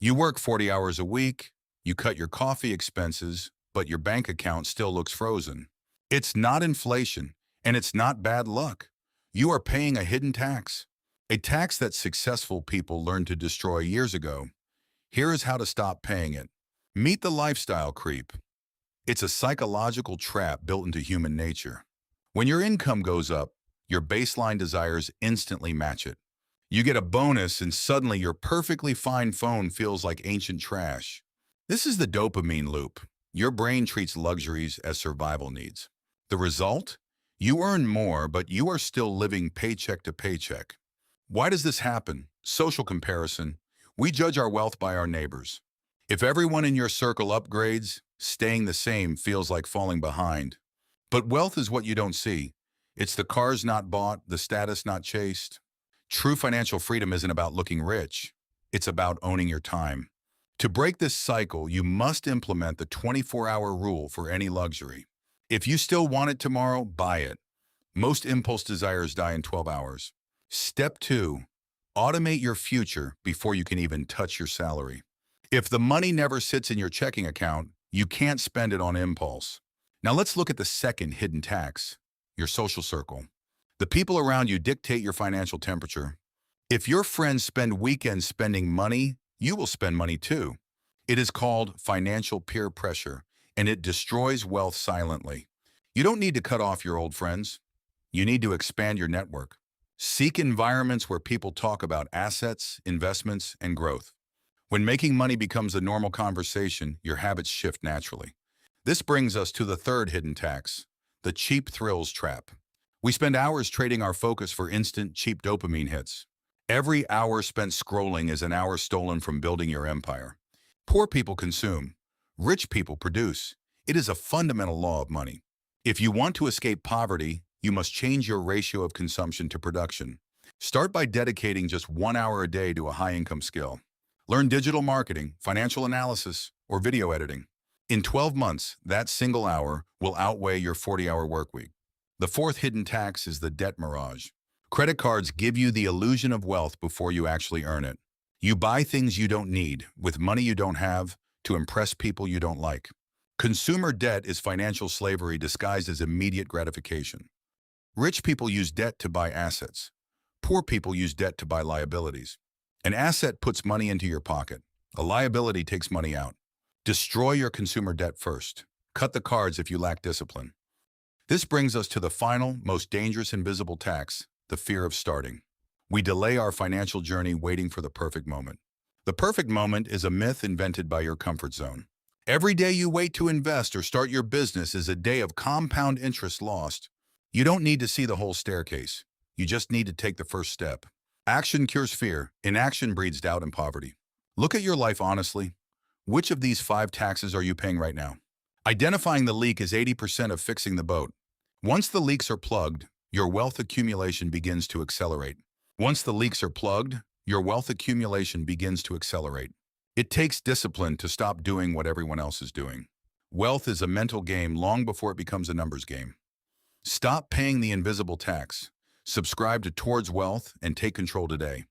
You work 40 hours a week, you cut your coffee expenses, but your bank account still looks frozen. It's not inflation, and it's not bad luck. You are paying a hidden tax, a tax that successful people learned to destroy years ago. Here is how to stop paying it. Meet the lifestyle creep. It's a psychological trap built into human nature. When your income goes up, your baseline desires instantly match it. You get a bonus and suddenly your perfectly fine phone feels like ancient trash. This is the dopamine loop. Your brain treats luxuries as survival needs. The result? You earn more, but you are still living paycheck to paycheck. Why does this happen? Social comparison. We judge our wealth by our neighbors. If everyone in your circle upgrades, staying the same feels like falling behind. But wealth is what you don't see. It's the cars not bought, the status not chased. True financial freedom isn't about looking rich. It's about owning your time. To break this cycle, you must implement the 24-hour rule for any luxury. If you still want it tomorrow, buy it. Most impulse desires die in 12 hours. Step 2. Automate your future before you can even touch your salary. If the money never sits in your checking account, you can't spend it on impulse. Now let's look at the second hidden tax, your social circle. The people around you dictate your financial temperature. If your friends spend weekends spending money, you will spend money too. It is called financial peer pressure, and it destroys wealth silently. You don't need to cut off your old friends. You need to expand your network. Seek environments where people talk about assets, investments, and growth. When making money becomes a normal conversation, your habits shift naturally. This brings us to the third hidden tax, the cheap thrills trap. We spend hours trading our focus for instant, cheap dopamine hits. Every hour spent scrolling is an hour stolen from building your empire. Poor people consume. Rich people produce. It is a fundamental law of money. If you want to escape poverty, you must change your ratio of consumption to production. Start by dedicating just 1 hour a day to a high-income skill. Learn digital marketing, financial analysis, or video editing. In 12 months, that single hour will outweigh your 40-hour workweek. The fourth hidden tax is the debt mirage. Credit cards give you the illusion of wealth before you actually earn it. You buy things you don't need, with money you don't have, to impress people you don't like. Consumer debt is financial slavery disguised as immediate gratification. Rich people use debt to buy assets. Poor people use debt to buy liabilities. An asset puts money into your pocket. A liability takes money out. Destroy your consumer debt first. Cut the cards if you lack discipline. This brings us to the final, most dangerous invisible tax, the fear of starting. We delay our financial journey waiting for the perfect moment. The perfect moment is a myth invented by your comfort zone. Every day you wait to invest or start your business is a day of compound interest lost. You don't need to see the whole staircase. You just need to take the first step. Action cures fear. Inaction breeds doubt and poverty. Look at your life honestly. Which of these 5 taxes are you paying right now? Identifying the leak is 80% of fixing the boat. Once the leaks are plugged, your wealth accumulation begins to accelerate. Once the leaks are plugged, your wealth accumulation begins to accelerate. It takes discipline to stop doing what everyone else is doing. Wealth is a mental game long before it becomes a numbers game. Stop paying the invisible tax. Subscribe to Towards Wealth and take control today.